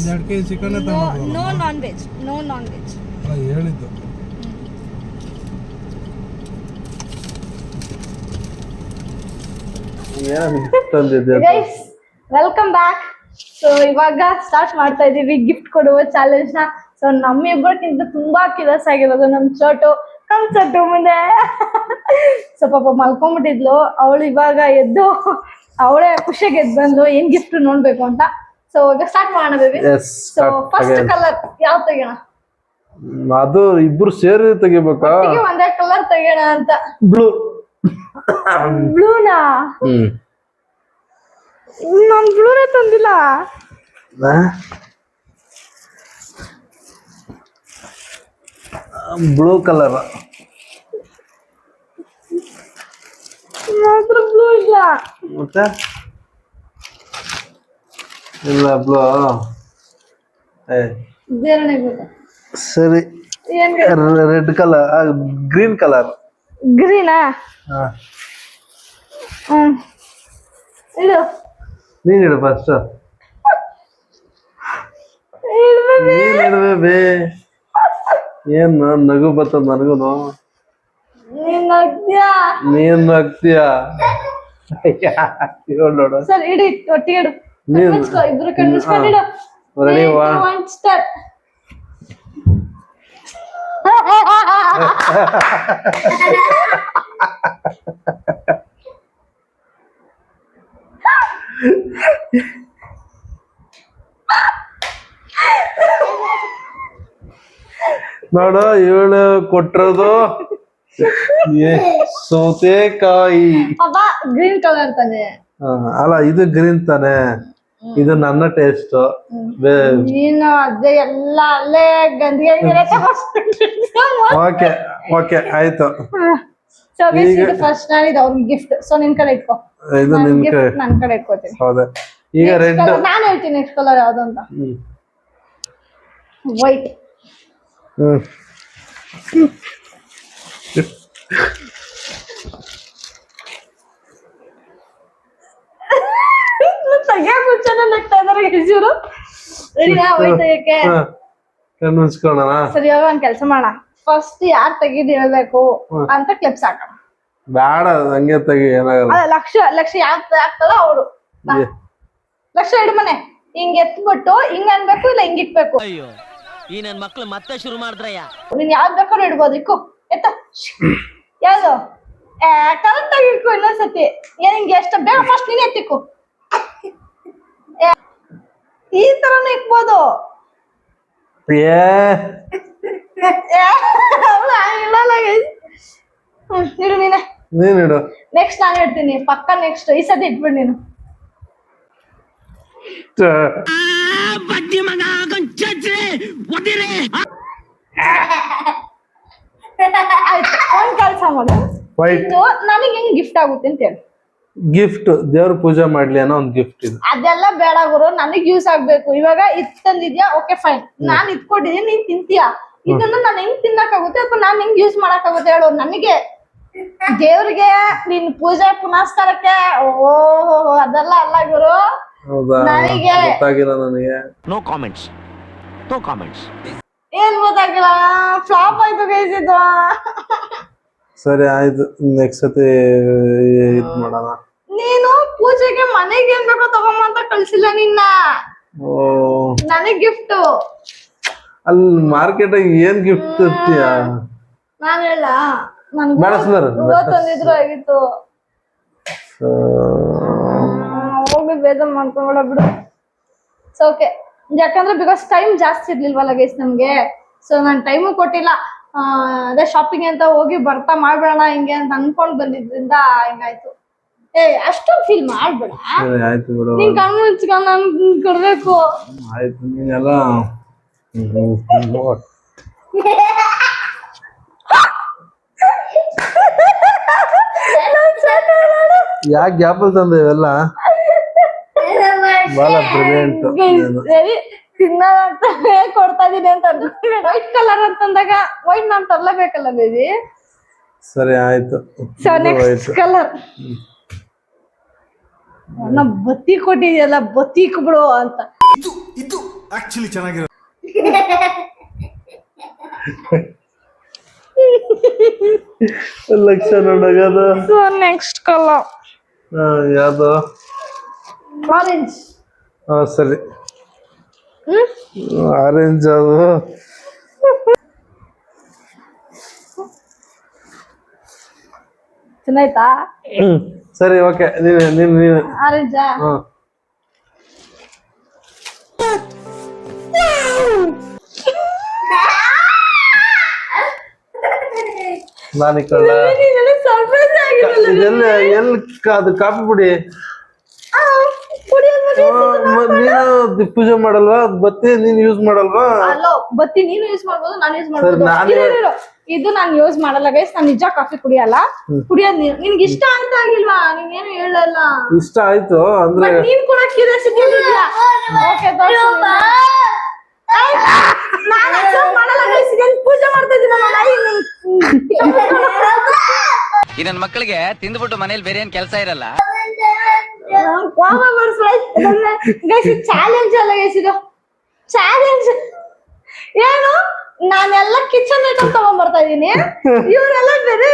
[SPEAKER 5] 2 KG ಚಿಕನೇ ತಗೊಂಡೋಗೋದಲ್ಲ.
[SPEAKER 1] No non veg.
[SPEAKER 5] ಹೇಳಿದ್ದು.
[SPEAKER 1] Guys, welcome back. ಸೊ ಇವಾಗ ಸ್ಟಾರ್ಟ್ ಮಾಡ್ತಾ ಇದೀವಿ ಗಿಫ್ಟ್ ಕೊಡುವ ಚಾಲೆಂಜ್ ನ. ಸೊ ನಮ್ಮಿಬ್ಬರಿಗಿಂತ ತುಂಬಾ ಕ್ಯೂರಿಯಸ್ ಆಗಿರೋದು ನಮ್ ಚೋಟು ಕನ್ಸಟ್ಟು ಮುಂದೆ. ಸೊ ಪಾಪ ಮಲ್ಕೊಂಡ್ಬಿಟ್ಟಿದ್ಲು ಅವಳು. ಇವಾಗ ಎದ್ದು ಅವಳೇ ಖುಷಿಯಾಗಿ ಎದ್ದು ಬಂದು ಏನ್ ಗಿಫ್ಟ್ ನೋಡ್ಬೇಕು ಅಂತ. ಸೊ ಈಗ ಸ್ಟಾರ್ಟ್ ಮಾಡೋಣ ಬೇಬಿ. ಸೊ ಫಸ್ಟ್ ಕಲರ್ ಯಾವ್ದು ತೆಗೋಣ?
[SPEAKER 5] ಅದು ಇಬ್ರು ಸೇರಿ ತೆಗಿಬೇಕಾ?
[SPEAKER 1] ಒಂದೇ ಕಲರ್ ತೆಗೋಣ ಅಂತ. ಬ್ಲೂನಾ? ನಾನ್ ಬ್ಲೂನೇ ತಂದಿಲ್ಲ.
[SPEAKER 5] ಬ್ಲೂ ಕಲರ್
[SPEAKER 1] ಮಾತ್ರ ಬ್ಲೂ ಇಲ್ಲ.
[SPEAKER 5] ಮತ್ತೆ ಇಲ್ಲ ಬ್ಲೂ.
[SPEAKER 1] ಬೇರೆ ಗೊತ್ತಾ?
[SPEAKER 5] ಸರಿ, ರೆಡ್ ಕಲರ್, ಗ್ರೀನ್ ಕಲರ್.
[SPEAKER 1] ಗ್ರೀನಾ? ಇಡು.
[SPEAKER 5] ನೀನ್ ಇಡು ಫಸ್ಟ್. ನೀನ್ ಇಡ್ಬೇ. ಏನ್ ನಗು ಬರ್ತದ ನನಗೂನು. ನೀನ್ ನಗ್ತೀಯ ನೋಡು.
[SPEAKER 1] ಸರ್ ಇಡಿ, ಒಟ್ಟಿಗೆ ಇಡು. ಇಬ್ರು ಕಣ್ಮಿಸ್ಕೊಂಡು ಇಡು.
[SPEAKER 5] ರೆಡಿ?
[SPEAKER 1] One step.
[SPEAKER 5] ನೋಡು, ಇವಳು ಕೊಟ್ಟಿರೋದು ಸೌತೆಕಾಯಿ.
[SPEAKER 1] ಅಬ್ಬಾ, ಗ್ರೀನ್ ಕಲರ್ ತಾನೆ.
[SPEAKER 5] ಅಲ್ಲ, ಇದು ಗ್ರೀನ್ ತಾನೆ. ಇದು ನನ್ನ ಟೇಸ್ಟ್.
[SPEAKER 1] ನೀನು ಅದೇ ಎಲ್ಲ ಅಲ್ಲೇ ಗಂದಿಗೆ
[SPEAKER 5] ಓಕೆ ಓಕೆ ಆಯ್ತು.
[SPEAKER 1] ಫಸ್ಟ್ ನಾನಿದು ಅವ್ರಿಗೆ ಗಿಫ್ಟ್. ಸೊ ನಿನ್ ಕಡೆ ಇಟ್ಕೋ.
[SPEAKER 5] ಇದು ನಿನ್ ಕಡೆ,
[SPEAKER 1] ನನ್ ಕಡೆ ಇಟ್ಕೋತೀನಿ.
[SPEAKER 5] ಹೌದಾ? ಈಗ ರೆಡ್.
[SPEAKER 1] ನಾನು ಹೇಳ್ತೀನಿ ನೆಕ್ಸ್ಟ್ ಕಲರ್ ಯಾವ್ದು ಅಂತ. ವೈಟ್. ತೆಗಿಯಕ್ ಮುಂಚೆನೆ ನಗ್ತಾ ಇದಾರೆ ಇವ್ರು. ರೆಡಿನಾ ವೈಟ್ ತೆಗಿಯಕ್ಕೆ?
[SPEAKER 5] ಕಣ್ಮುಚ್ಕೊಳ್ಳೋಣ.
[SPEAKER 1] ಸರಿ, ಇವಾಗ ಒಂದ್ ಕೆಲ್ಸ ಮಾಡೋಣ. ಫಸ್ಟ್ ಯಾರ್ ತೆಗಿದ್ ಹೇಳ್ಬೇಕು ಅಂತ ಕ್ಲಿಪ್ಸ್ ಹಾಕೋಣ.
[SPEAKER 5] ಬೇಡ, ಹಂಗೆ ತೆಗಿ, ಏನಾಗಲ್ಲ.
[SPEAKER 1] ಅಲ್ಲ, ಲಕ್ಷ ಯಾವ್ದು ಆಗ್ತದ ಅವ್ರು. ಲಕ್ಷ ಇಡು ಮನೆ. ಹಿಂಗ್ ಎತ್ಬಿಟ್ಟು ಹಿಂಗ್ ಅನ್ಬೇಕು, ಇಲ್ಲ ಹಿಂಗ್ ಇಟ್ಬೇಕು.
[SPEAKER 4] ಅಯ್ಯೋ, ಈ ನನ್ ಮಕ್ಳು ಮತ್ತೆ ಶುರು ಮಾಡಿದ್ರಯ್ಯ.
[SPEAKER 1] ನೀನ್ ಯಾವ್ದು ಬೇಕಾದ್ರೂ ಇಡ್ಬೋದು. ಇಕ್ಕು, ಎತ್ತ. ಯಾವ್ದು ಕರೆಕ್ಟ್ ಆಗಿ ಇಕ್ಕು. ಇನ್ನೊಂದ್ಸತಿ ಏನ್ ಹಿಂಗೆ ಎಷ್ಟು ಬೇಗ ಫಸ್ಟ್ ನೀನ್ ಎತ್ತಿಕ್ಕು. ಈ ತರನು ಇಕ್ಬೋದು. ಇಡು ನೀನೆ.
[SPEAKER 5] ನೀನಿಡು.
[SPEAKER 1] ನೆಕ್ಸ್ಟ್ ನಾನು ಹೇಳ್ತೀನಿ ಪಕ್ಕ. ನೆಕ್ಸ್ಟ್ ಈ ಸತಿ ಇಟ್ಬಿಡು ನೀನು. ಆಯ್ತು, ಒಂದ್ ಕೆಲ್ಸ ಮಾಡು. ನನಗೆ ಹೆಂಗ್ ಗಿಫ್ಟ್ ಆಗುತ್ತೆ ಅಂತ ಹೇಳಿ.
[SPEAKER 5] ಗಿಫ್ಟ್ ದೇವ್ರ ಪೂಜೆ ಮಾಡ್ಲಿ ಅನ್ನೋ ಒಂದ್ ಗಿಫ್ಟ್ ಇದು.
[SPEAKER 1] ಅದೆಲ್ಲ ಬೇಡ ಗುರು, ನನಗ್ ಯೂಸ್ ಆಗ್ಬೇಕು. ಇವಾಗ ತಂದಿದ್ಯಾ, ಓಕೆ ಫೈನ್. ನಾನ್ ಇಟ್ಕೊಂಡಿದೀನಿ, ನೀನ್ ತಿಂತೀಯಾ? ಇದನ್ನ ನಾನು ಹೆಂಗ್ ತಿನ್ನಕ್ಕಾಗುತ್ತೆ ಅಥವಾ ನಾನ್ ಹೆಂಗ್ ಯೂಸ್ ಮಾಡಕ್ಕಾಗುತ್ತೆ ಹೇಳು ನನಗೆ. ದೇವ್ರಿಗೆ ನಿನ್ ಪೂಜೆ ಪುನಸ್ಕಾರಕ್ಕೆ ಓಹೋ ಅದೆಲ್ಲ ಅಲ್ಲ ಗುರು. ನನಗೆ
[SPEAKER 5] ಗೊತ್ತಾಗಿಲ್ಲ ನನಗೆ.
[SPEAKER 4] No comments.
[SPEAKER 1] ಏನ್ ಗೊತ್ತಾಗಿಲ್ಲ. ಫ್ಲಾಪ್ ಆಯ್ತು ಗೈಸ್ ಇದು.
[SPEAKER 5] ಸರಿ ಆಯ್ತು, ನೆಕ್ಸ್ಟ್ ಸತಿ ಇದ್ ಮಾಡೋಣ.
[SPEAKER 1] ನೀನು ಪೂಜೆಗೆ ಮನೆಗೆ ಏನ್ ಬೇಕೋ ತಗೊಂಬ ಅಂತ ಕಳ್ಸಿಲ್ಲ ನಿನ್ನ. ನನಗ್ ಗಿಫ್ಟ್.
[SPEAKER 5] ಅಲ್ಲಿ ಮಾರ್ಕೆಟ್ ಏನ್ ಗಿಫ್ಟ್ ತರ್ತೀಯ?
[SPEAKER 1] ನಾನ್ ಹೇಳ, ತಂದಿದ್ರು ಆಗಿತ್ತು. ಹೋಗಿ ಬೇಜಾರ್ ಮಾಡ್ಕೊಂಡ್ಬಿಡ ಬಿಡು. ಸೊ ಓಕೆ, ಯಾಕಂದ್ರೆ ಬಿಕಾಸ್ ಟೈಮ್ ಜಾಸ್ತಿ ಇರ್ಲಿಲ್ವಲ್ಲ ಗೈಸ್ ನಮ್ಗೆ. ಸೊ ನಾನ್ ಟೈಮು ಕೊಟ್ಟಿಲ್ಲ. ಅದೇ ಶಾಪಿಂಗ್ ಅಂತ ಹೋಗಿ ಬರ್ತಾ ಮಾಡ್ಬೇಡ ಹಿಂಗೆ ಅಂತ ಅನ್ಕೊಂಡ್ ಬಂದಿದ್ರಿಂದ ಹಿಂಗಾಯ್ತು. ಅಷ್ಟೊಂದು ಫೀಲ್ ಮಾಡ್ಬೇಡ.
[SPEAKER 5] ಆಯ್ತು ಬಿಡು.
[SPEAKER 1] ನೀನ್ ಕಣ್ಣು ಮುಚ್ಕೊಂಡ್ ನನ್ ಕೊಡ್ಬೇಕು.
[SPEAKER 5] ಆಯ್ತು, ನೀನೆಲ್ಲ ಯಾಕೆ ಗ್ಯಾಪಲ್ ತಂದೆ ಇವೆಲ್ಲ? ಬಹಳ ಬ್ರಿಲಿಯಂಟ್.
[SPEAKER 1] ತಿನ್ನೋದಂತಾನೆ ಕೊಡ್ತಾ ಇದೀನಿ ಅಂತ ಅನ್ಕೊಂಡ್ರೆ ವೈಟ್ ಕಲರ್ ಅಂತಂದಾಗ ವೈಟ್ ನಾನ್ ತರ್ಲೇಬೇಕಲ್ಲ ಬೇಬಿ.
[SPEAKER 5] ಸರಿ ಆಯ್ತು.
[SPEAKER 1] ಸೊ ನೆಕ್ಸ್ಟ್ ಕಲರ್ ನಾ ಬತ್ತಿ ಕೊಟ್ಟಿದ್ಯಲ್ಲ ಬತ್ತೀಕ್ ಬಿಡು ಅಂತ.
[SPEAKER 3] ಇದು ಆಕ್ಚುಲಿ ಚೆನ್ನಾಗಿರೋ
[SPEAKER 5] ಲಕ್ಷ ನೋಡೋದು.
[SPEAKER 1] ಸೊ ನೆಕ್ಸ್ಟ್ ಕಲರ್
[SPEAKER 5] ಯಾವ್ದು?
[SPEAKER 1] ಆರೆಂಜ್.
[SPEAKER 5] ಸರಿ ಆರೆಂಜ್ ಅದು.
[SPEAKER 1] ಚೆನ್ನಾಯ್ತಾ?
[SPEAKER 5] ಸರಿ ಓಕೆ. ನೀನು
[SPEAKER 1] ಆರೆಂಜಾ?
[SPEAKER 5] ನಾನು ಕಳ್ಳ
[SPEAKER 1] ಸರ್ಪ್ರೈಸ್ ಆಗಿರಲ್ಲ.
[SPEAKER 5] ಎಲ್ಲಿ ಅದು ಕಾಪಿ ಪುಡಿ ನೀನು ಪೂಜೆ ಮಾಡಲ್ವಾ? ಬತ್ತಿ ನೀನ್ ಯೂಸ್ ಮಾಡಲ್ವಾ?
[SPEAKER 1] ಅಲ್ಲೋ ಬತ್ತಿ ನೀನು ಯೂಸ್ ಮಾಡ್ಬೋದು, ನಾನು ಯೂಸ್
[SPEAKER 5] ಸರಿ,
[SPEAKER 1] ಮಾಡ್ಬೋದು.
[SPEAKER 5] ನಾನು
[SPEAKER 1] ಇದು ನಾನು ಯೂಸ್ ಮಾಡಲ್ಲ ಗೈಸ್. ನಾನು ನಿಜ ಕಾಫಿ ಕುಡಿಯಲ್ಲ. ಕುಡಿಯೋದ್ ನಿನ್ಗೆ ಇಷ್ಟ ಅಂತ ಆಗಿಲ್ವಾ? ನೀನೇನು ಹೇಳಲ್ಲ.
[SPEAKER 5] ಇಷ್ಟ ಆಯ್ತು ಅಂದ್ರೆ
[SPEAKER 1] ನೀನ್ ಕೂಡ ಕ್ಯೂರಿಯಾಸಿಟಿ ಇದೆಯಾ? ಓಕೆ ನಾನು accept ಮಾಡಲ್ಲ ಗೈಸ್. ಇದನ್ನ ಪೂಜೆ ಮಾಡ್ತಾ ಇದ್ದೀನಿ ನಾನು.
[SPEAKER 2] ಈ ನನ್ ಮಕ್ಕಳಿಗೆ ತಿಂದ್ಬಿಟ್ಟು ಮನೇಲಿ ಬೇರೆ ಏನ್ ಕೆಲಸ ಇರಲ್ಲ.
[SPEAKER 1] ಗೈಸ್ ಚಾಲೆಂಜ್ ಅಲ್ಲ ಗೈಸ್, ಇದು ಚಾಲೆಂಜ್. ಏನು ನಾನೆಲ್ಲ ಕಿಚನ್ ಐಟಮ್ ತಗೊಂಡ್ ಬರ್ತಾ ಇದೀನಿ, ಇವರೆಲ್ಲ ಬೇರೆ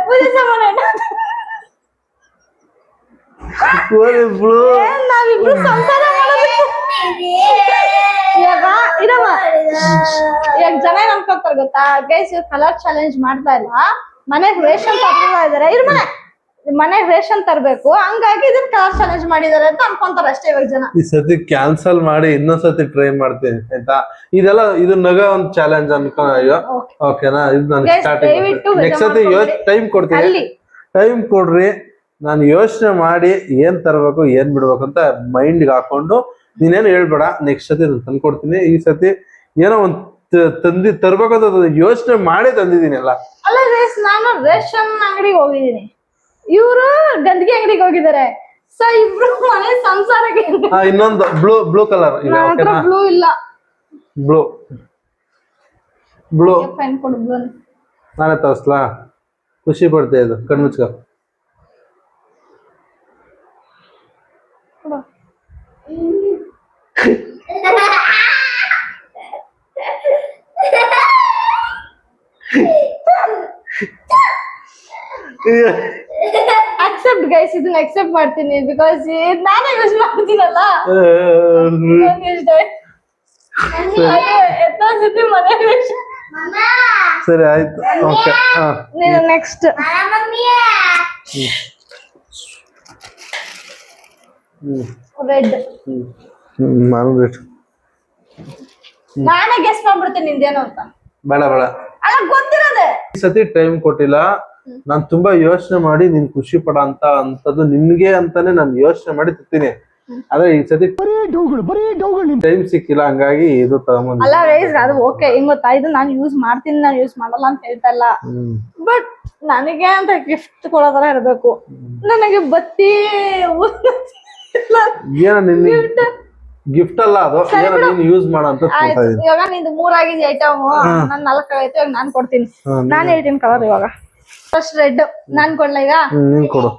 [SPEAKER 1] ಪೂಜೆ ಸಾಮಾನು ನಾವಿಬ್ರು ಸಂಸಾರ ಮಾಡೋದು. ಇವಾಗ ಇರಮ್ಮ, ಇವಾಗ ಜನ ಏನ್ ಅನ್ಕೊತಾರೆ ಗೊತ್ತಾ ಗೈಸ್, ಇವ್ರು ಕಲರ್ ಚಾಲೆಂಜ್ ಮಾಡ್ತಾ ಇಲ್ಲ, ಮನೆಗ್ ರೇಷನ್ ತರ್ತಾ ಇದಾರೆ. ಮನೆಗ್ ರೇಷನ್ ತರ್ಬೇಕು, ಹಂಗಾಗಿ ಇದನ್ನ ಕಲರ್ ಚಾಲೆಂಜ್ ಮಾಡಿದಾರೆ ಅಂತ ಅನ್ಕೊಂತಾರೆ ಅಷ್ಟೇ ಇವಾಗ ಜನ.
[SPEAKER 5] ಈ ಸತಿ ಕ್ಯಾನ್ಸಲ್ ಮಾಡಿ ಇನ್ನೊಂದ್ಸತಿ ಟ್ರೈ ಮಾಡ್ತೀನಿ ಆಯ್ತಾ? ಇದೆಲ್ಲ ಇದು ನಗ ಒಂದ್ ಚಾಲೆಂಜ್ ಅನ್ಕೋ. ಓಕೆನಾ? ಇದು ನಾನು ನೆಕ್ಸ್ಟ್ ಸತಿ ಟೈಮ್ ಕೊಡ್ತೀನಿ. ಟೈಮ್ ಕೊಡ್ರಿ, ನಾನು ಯೋಚನೆ ಮಾಡಿ ಏನ್ ತರ್ಬೇಕು ಏನ್ ಬಿಡ್ಬೇಕು ಅಂತ ಮೈಂಡ್ಗೆ ಹಾಕೊಂಡು ನೀನೇನು ಹೇಳ್ಬೇಡ. ನೆಕ್ಸ್ಟ್ ಸತಿ ನಾನು ತಂದ್ಕೊಡ್ತೀನಿ. ಈ ಸತಿ ಏನೋ ಒಂದ್ ತರ್ಬೇಕಂತ ಯೋಚನೆ ಮಾಡಿ ತಂದಿದ್ದೀನಿ ಎಲ್ಲ.
[SPEAKER 1] ಅಲ್ಲ ಗೈಸ್, ನಾನು ರೇಷನ್ ಅಂಗಡಿಗೆ ಹೋಗಿದ್ದೀನಿ, ಇವರು ಗಂದಿಗೆ ಅಂಗಡಿಗೆ ಹೋಗಿದ್ದಾರೆ. ಸೊ ಇಬ್ರು ಮನೆ ಸಂಸಾರಕ್ಕೆ.
[SPEAKER 5] ಇನ್ನೊಂದು ಬ್ಲೂ ಕಲರ್.
[SPEAKER 1] ಬ್ಲೂ ಇಲ್ಲ,
[SPEAKER 5] ಬ್ಲೂ
[SPEAKER 1] ಫೈನ್ ಕೊಡು. ಬ್ಲೂ
[SPEAKER 5] ನಾನೇ ತೋರಿಸ್ಲಾ? ಖುಷಿ ಪಡ್ತಾ ಇದು ಕಣ್ಮುಚ್ಕ.
[SPEAKER 1] ಅಕ್ಸೆಪ್ಟ್ ಗೈಸ್, ಇದನ್ನ ಅಕ್ಸೆಪ್ಟ್ ಮಾಡ್ತೀನಿ ಬಿಕಾಸ್ ನಾನೇ ಯೂಸ್ ಮಾಡ್ತೀನಲ್ಲ.
[SPEAKER 5] ಸರಿ ಆಯ್ತು. Okay
[SPEAKER 1] next red.
[SPEAKER 5] ನಾನು ರೆಡ್.
[SPEAKER 1] ನಾನೇ ಗೆಸ್ ಮಾಡ್ಬಿಡ್ತೀನಿ ನಿಂದೇನು ಅಂತ.
[SPEAKER 5] ಬೇಡ ಬೇಡ,
[SPEAKER 1] ಅಲ್ಲ ಗೊತ್ತಿರೋದೆ.
[SPEAKER 5] ಈ ಸತಿ ಟೈಮ್ ಕೊಟ್ಟಿಲ್ಲ. ನಾನ್ ತುಂಬಾ ಯೋಚನೆ ಮಾಡಿ ನೀನ್ ಖುಷಿ ಪಡ ಅಂತದ್ದು ನಿನ್ಗೆ ಅಂತಾನೆ ನಾನು ಯೋಚನೆ ಮಾಡಿ ತಿಂತೀನಿ. ಆದ್ರೆ ಈ ಸತಿ ಟೈಮ್ ಸಿಕ್ಕಿಲ್ಲ, ಹಂಗಾಗಿ ಇದು ತಗೊಂಡ್.
[SPEAKER 1] ಅಲ್ಲ ಗೈಸ್, ಅದು ಓಕೆ. ಹಿಂಗ್ ಗೊತ್ತಾ, ಇದು ನಾನು ಯೂಸ್ ಮಾಡ್ತೀನಿ, ನಾನು ಯೂಸ್ ಮಾಡಲ್ಲ ಅಂತ ಹೇಳ್ತಾ ಇಲ್ಲ. ಬಟ್ ನನಗೆ ಅಂತ ಗಿಫ್ಟ್ ಕೊಡೋತರ ಇರ್ಬೇಕು. ನನಗೆ ಬತ್ತಿ
[SPEAKER 5] ಏನ ಗಿಫ್ಟ್ ಅಲ್ಲ ಅದು, ಏನೋ ನೀನು ಯೂಸ್ ಮಾಡ ಅಂತ.
[SPEAKER 1] ಇವಾಗ ನಿಂದು 3 ಆಗಿದೆ ಐಟಮ್, ನನ್ 4 ಆಗೈತೆ. ಇವಾಗ ನಾನ್ ಕೊಡ್ತೀನಿ. ನಾನ್ ಹೇಳ್ತೀನಿ ಕಲರ್. ಇವಾಗ ಫಸ್ಟ್ ರೆಡ್ ನಾನ್ ಕೊಡ್ಲಾ? ಈಗ
[SPEAKER 5] ನೀನ್ ಕೊಡು.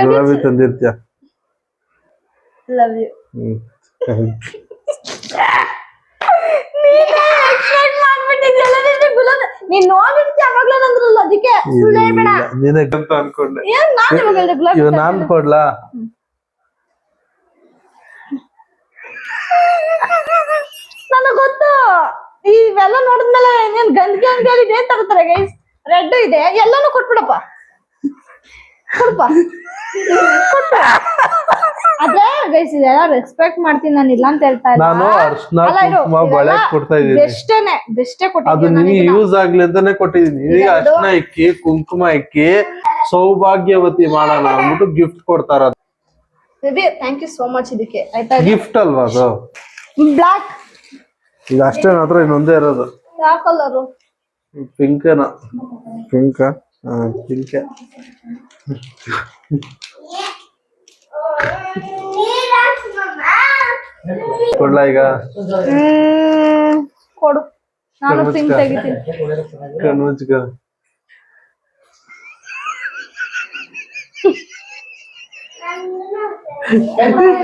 [SPEAKER 5] ಗುಲಾಬಿ ತಂದಿರ್ತೀಯ.
[SPEAKER 1] Love you. ಎಕ್ಸ್ಪೆಕ್ಟ್ ಮಾಡ್ಬಿಟ್ಟಿದ್ಯಲ್ಲ ನೀನು ಗುಲಾಬಿ. ನೀನ್ ನೋಡಿರ್ತೀಯ ಅವಾಗ್ಲೂ ನಂದ್ರಲ್ಲ, ಅದಕ್ಕೆ ಸುಳ್ಳು ಹೇಳ್ಬೇಡ.
[SPEAKER 5] ನಿನಗೆ ಅಂತ ಅನ್ಕೊಂಡೆ.
[SPEAKER 1] ಏನ್ ನಾನು ಇವಾಗ ಹೇಳ್ದೆ ಗುಲಾಬಿ?
[SPEAKER 5] ಇವಾಗ ನಾನ್ ಕೊಡ್ಲಾ?
[SPEAKER 1] ನನಗ್ ಗೊತ್ತು, ಇವೆಲ್ಲ ನೋಡಿದ್ಮೇಲೆ ನೀನ್ ಗಂದಿಗೆ ಅಂಗಡಿಯಲ್ಲಿ ಇದೇ ತರ್ತಾರೆ ಗೈಸ್. ರೆಡ್ ಇದೆ, ಎಲ್ಲಾನು ಕೊಟ್ಬಿಡಪ್ಪ. ಕೊಡಪ್ಪ. ಅದೇ ಗೈಸ್, ಇದೆಲ್ಲ ರೆಸ್ಪೆಕ್ಟ್ ಮಾಡ್ತೀನಿ ನಾನು, ಇಲ್ಲ ಅಂತ ಹೇಳ್ತಾ ಇಲ್ಲ.
[SPEAKER 5] ನಾನು ಅರ್ಶನ ಕುಂಕುಮ ಬಳೆ ಕೊಡ್ತಾ ಇದ್ದೀನಿ.
[SPEAKER 1] ಬೆಸ್ಟೇ
[SPEAKER 5] ಅದು
[SPEAKER 1] ಕೊಟ್ಟಿದ್ದೀನಿ.
[SPEAKER 5] ನಿನಗೆ ಯೂಸ್ ಆಗ್ಲಿ ಅಂತಾನೆ ಕೊಟ್ಟಿದ್ದೀನಿ. ನಿನಗೆ ಅರ್ಶನ ಇಕ್ಕಿ ಕುಂಕುಮ ಇಕ್ಕಿ ಸೌಭಾಗ್ಯವತಿ ಮಾಡೋಣ ಅಂದ್ಬಿಟ್ಟು ಗಿಫ್ಟ್ ಕೊಡ್ತಾರ.
[SPEAKER 1] Baby thank you so much. ಇದಕ್ಕೆ ಆಯ್ತಾ?
[SPEAKER 5] ಗಿಫ್ಟ್ ಅಲ್ವಾ ಅದು?
[SPEAKER 1] ಬ್ಲಾಕ್.
[SPEAKER 5] ಈಗ ಅಷ್ಟೇ ಮಾತ್ರ ಇನ್ನೊಂದೇ ಇರೋದು.
[SPEAKER 1] ಯಾವ ಕಲರು?
[SPEAKER 5] ಪಿಂಕನ. ಪಿಂಕ್. ಪಿಂಕ್. ಕೊಡ್ಲಾ ಈಗ?
[SPEAKER 1] ಕೊಡು, ನಾನು ಸಿಮ್ ತೆಗಿತೀನಿ.
[SPEAKER 5] ಕಣ್ಮುಚ್ಕ.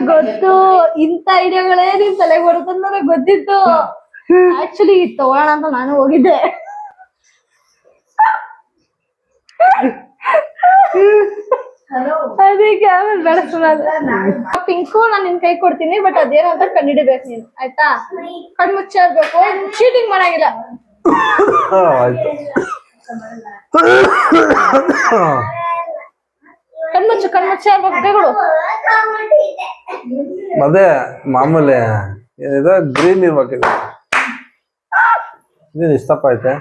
[SPEAKER 1] ಗೊತ್ತು, ಇಂತ ಐಡಿಯಾಗಳೇ ನಿನ್ ತಲೆಗೆ ಬರುತ್ತೆ ಅಂತ ನನಗೆ ಗೊತ್ತಿತ್ತು. ಆಕ್ಚುಲಿ ತಗೋಣ ಅಂತ ನಾನು ಹೋಗಿದ್ದೆ. ಅದಕ್ಕೆ ಆಮೇಲೆ ಬೆಳೆಸೋದು. ಪಿಂಕು ನಾನು ನಿನ್ ಕೈ ಕೊಡ್ತೀನಿ, ಬಟ್ ಅದೇನೋ ಅಂತ ಕಂಡಿಡಿಬೇಕು ನೀನು, ಆಯ್ತಾ? ಕಣ್ ಮುಚ್ಚಿರ್ಬೇಕು, ಚೀಟಿಂಗ್ ಮಾಡಂಗಿಲ್ಲ.
[SPEAKER 5] ಆಯ್ತು.
[SPEAKER 1] ಕಣ್ಮುಚ್ಚು ಇರ್ಬೇಕು ಕೈಗಳು.
[SPEAKER 5] ಅದೇ ಮಾಮೂಲಿ ಇದು ಗ್ರೀನ್ ಇರ್ಬೇಕಿದೆ. ಇದೇನು ಇಷ್ಟಪ್ಪ ಐತೆ?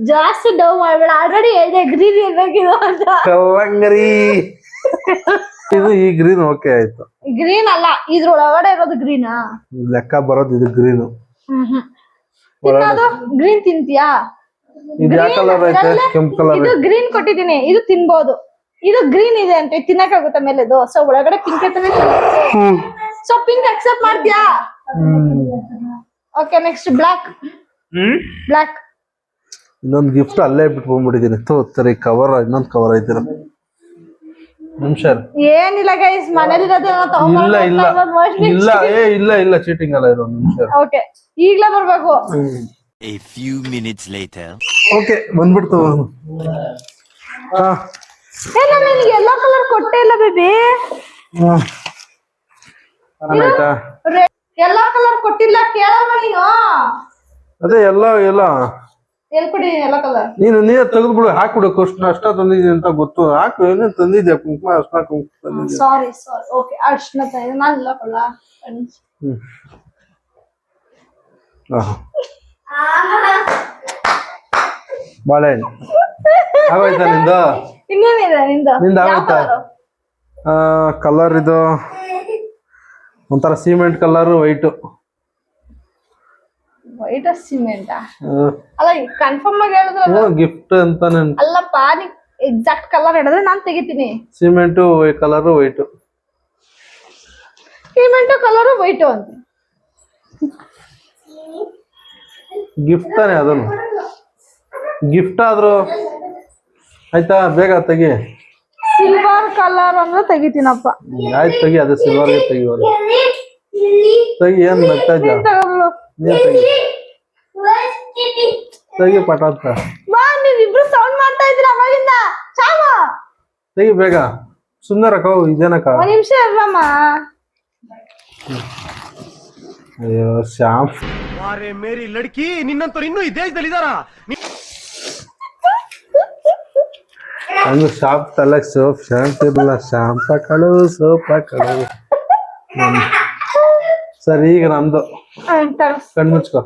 [SPEAKER 1] ಜಾಸ್ತಿ ಡವ್ ಮಾಡ್ಬೇಡ, ಆಲ್ರೆಡಿ ಹೇಳಿದೆ ಗ್ರೀನ್ ಇರ್ಬೇಕಿದು ಅಂತ.
[SPEAKER 5] ಕಲ್ಲಂಗರಿ. ಇದು ಈ ಗ್ರೀನ್ ಓಕೆ ಆಯ್ತು.
[SPEAKER 1] ಗ್ರೀನ್ ಅಲ್ಲ, ಇದ್ರೊಳಗಡೆ ಇರೋದು ಗ್ರೀನಾ?
[SPEAKER 5] ಲೆಕ್ಕ ಬರೋದು ಇದು ಗ್ರೀನ್.
[SPEAKER 1] ತಿನ್ನೋದು ಗ್ರೀನ್ ತಿಂತೀಯಾ?
[SPEAKER 5] ಇದು ಯಾವ ಕಲರ್ ಐತೆ? ಕೆಂಪು ಕಲರ್.
[SPEAKER 1] ಇದು ಗ್ರೀನ್ ಕೊಟ್ಟಿದ್ದೀನಿ, ಇದು ತಿನ್ಬೋದು. ಇದು ಗ್ರೀನ್ ಇದೆ ಅಂತ ತಿನ್ನಕ್ಕಾಗುತ್ತ ಮೇಲೆದು, ಸೊ ಒಳಗಡೆ ಪಿಂಕ್ ಐತಾನೆ. ಸೊ ಪಿಂಕ್ ಅಕ್ಸೆಪ್ಟ್ ಮಾಡ್ತೀಯಾ? Okay, next block. ಬ್ಲಾಕ್.
[SPEAKER 5] ಇನ್ನೊಂದು ಗಿಫ್ಟ್ ಅಲ್ಲೇ ಬಿಟ್ಟು ಬಂದ್ಬಿಟ್ಟಿದ್ದೀನಿ. ತೋರಿ ಕವರ್, ಇನ್ನೊಂದು ಕವರ್ ಐತಿರ. ನಿಮಿಷ
[SPEAKER 1] ಏನಿಲ್ಲ ಗೈಸ್, ಮನೇಲಿರೋದೇ
[SPEAKER 5] ಇಲ್ಲ ಇಲ್ಲ ಇಲ್ಲ ಇಲ್ಲ ಇಲ್ಲ ಚೀಟಿಂಗ್ ಅಲ್ಲ ಇರೋ ನಿಮಿಷ.
[SPEAKER 1] ಓಕೆ, ಈಗ್ಲೇ ಬರ್ಬೇಕು.
[SPEAKER 6] A few minutes later.
[SPEAKER 5] Okay ಬಂದ್ಬಿಡ್ತು.
[SPEAKER 1] ನಾನು ನಿನಗೆ ಎಲ್ಲೋ ಕಲರ್ ಕೊಟ್ಟೆ ಇಲ್ಲ ಬೇಬಿ.
[SPEAKER 5] ಆಯ್ತಾ?
[SPEAKER 1] ಎಲ್ಲೋ ಕಲರ್ ಕೊಟ್ಟಿಲ್ಲ, ಕೇಳೋಣ ನೀನು.
[SPEAKER 5] ಅದೇ ಎಲ್ಲ ಎಲ್ಲ
[SPEAKER 1] ಎಲ್ಲಿ ಕೊಟ್ಟಿದ್ದೀನಿ ಎಲ್ಲೋ ಕಲರ್?
[SPEAKER 5] ನೀನೇ ತೆಗೆದ್ಬಿಡು, ಹಾಕ್ಬಿಡು. ಕೃಷ್ಣ ಅಷ್ಟ ತಂದಿದ್ದೀನಿ ಅಂತ ಗೊತ್ತು. ಹಾಕು, ಏನೇನು ತಂದಿದ್ಯಾ? ಕುಂಕುಮ, ಅರ್ಶನ, ಕುಂಕುಮ ತಂದಿದ್ಯಾ?
[SPEAKER 1] ಸಾರಿ ಓಕೆ, ಅರ್ಶನ ತಂದಿದ್ದೆ ನಾನು. ಎಲ್ಲ ಕಲರ್
[SPEAKER 5] ಬಾಳೆಹಣ್ಣು ಆಗೋಯ್ತಾ ನಿಂದು?
[SPEAKER 1] ಇನ್ನೇನಿದೆ ನಿಂದು?
[SPEAKER 5] ನಿಂದ ಆಗೋಯ್ತಾ? ಕಲರ್ ಇದು ಒಂಥರ cement colour, white.
[SPEAKER 1] White cement ಅಲ್ಲ, ಕನ್ಫರ್ಮ್ ಆಗಿ ಹೇಳಿದ್ರೆ
[SPEAKER 5] ಗಿಫ್ಟ್ ಅಂತ.
[SPEAKER 1] ಅಲ್ಲಪ್ಪ, ನೀ ಎಕ್ಸಾಕ್ಟ್ ಕಲರ್ ಹೇಳಿದ್ರೆ ನಾನ್ ತೆಗಿತೀನಿ.
[SPEAKER 5] Cement colour, white.
[SPEAKER 1] Cement colour white ಅಂತ
[SPEAKER 5] ಗಿಫ್ಟ್ ತಾನೆ, ಅದನ್ನು ಗಿಫ್ಟ್ ಆದ್ರೂ ಆಯ್ತಾ? ಬೇಗ ತೆಗಿ.
[SPEAKER 1] ಸಿಲ್ವರ್ ಕಲರ್ ಅಂದ್ರೆ ತೆಗಿತೀನಪ್ಪ.
[SPEAKER 5] ಆಯ್ತು ತೆಗಿ, ಅದೇ ಸಿಲ್ವರ್ಗೆ ತೆಗಿವಲ್ಲ. ತೆಗಿ, ಏನ್ ನಗ್ತಾ ಇದ್ಯಾ? ನೀನ್ ತೆಗಿ ಪಟ ಅಂತ.
[SPEAKER 1] ಬಾ, ನೀವಿಬ್ರು ಸೌಂಡ್ ಮಾಡ್ತಾ ಇದ್ದೀರಾ ಅವಾಗಿಂದ. ಚಾಮ
[SPEAKER 5] ತೆಗಿ ಬೇಗ. ಸುಂದರಕ್ಕ ಇದೇನಕ್ಕ?
[SPEAKER 1] ಒಂದ್ ನಿಮಿಷ ಇರ್ರಮ್ಮ.
[SPEAKER 5] ಅಯ್ಯೋ ಶ್ಯಾಮ್,
[SPEAKER 4] ಅರೆ ಮೇರಿ ಲಡ್ಕಿ, ನಿನ್ನಂತವ್ರು ಇನ್ನೂ ಈ ದೇಶದಲ್ಲಿ ಇದಾರ?
[SPEAKER 5] ಹಂಗ ಶಾಪ್ ತಲಕ್ ಸೋಪ್ ಶಾಂಪ್ ಇರಲ್ಲ. ಶಾಂಪ ಕಳು, ಸೋಪ ಕಳು. ಸರಿ, ಈಗ ನಮ್ದು. ಕಣ್ಮುಚ್ಕೊ,